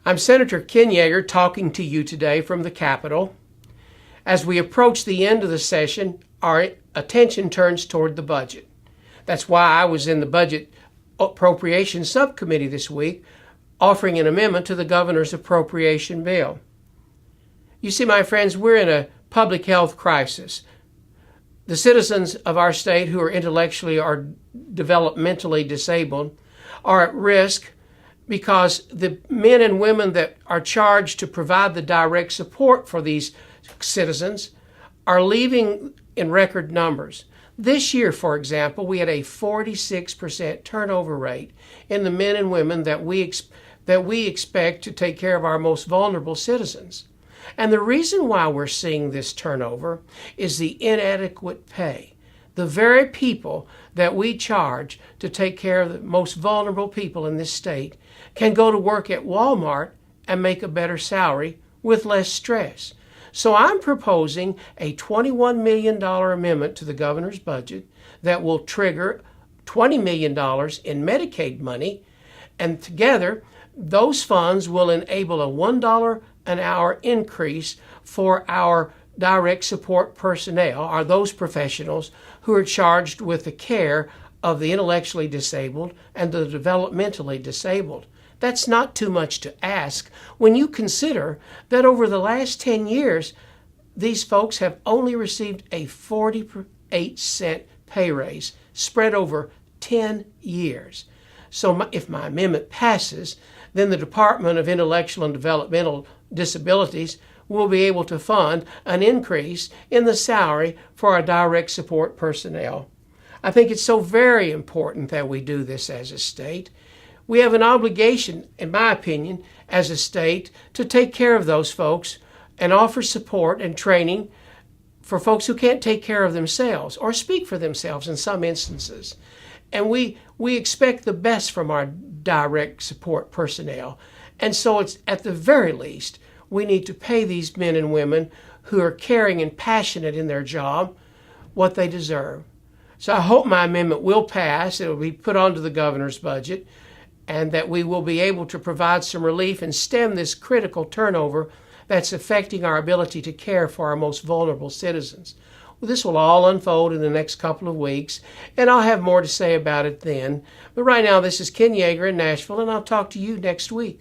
I'm Senator Ken Yager talking to you today from the Capitol. As we approach the end of the session, our attention turns toward the budget. That's why I was in the Budget Appropriation Subcommittee this week, offering an amendment to the governor's appropriation bill. You see, my friends, we're in a public health crisis. The citizens of our state who are intellectually or developmentally disabled are at risk because the men and women that are charged to provide the direct support for these citizens are leaving in record numbers. This year, for example, we had a 46% turnover rate in the men and women that we expect to take care of our most vulnerable citizens. And the reason why we're seeing this turnover is the inadequate pay. The very people that we charge to take care of the most vulnerable people in this state can go to work at Walmart and make a better salary with less stress. So I'm proposing a $21 million amendment to the governor's budget that will trigger $20 million in Medicaid money, and together those funds will enable a $1 an hour increase for our direct support personnel, are those professionals who are charged with the care of the intellectually disabled and the developmentally disabled. That's not too much to ask when you consider that over the last 10 years, these folks have only received a 48-cent pay raise spread over 10 years. So if my amendment passes, then the Department of Intellectual and Developmental Disabilities will be able to fund an increase in the salary for our direct support personnel. I think it's so very important that we do this as a state. We have an obligation, in my opinion, as a state to take care of those folks and offer support and training for folks who can't take care of themselves or speak for themselves in some instances. And we expect the best from our direct support personnel. And so it's at the very least, we need to pay these men and women who are caring and passionate in their job what they deserve. So I hope my amendment will pass. It will be put onto the governor's budget, and that we will be able to provide some relief and stem this critical turnover that's affecting our ability to care for our most vulnerable citizens. Well, this will all unfold in the next couple of weeks, and I'll have more to say about it then. But right now, this is Ken Yager in Nashville, and I'll talk to you next week.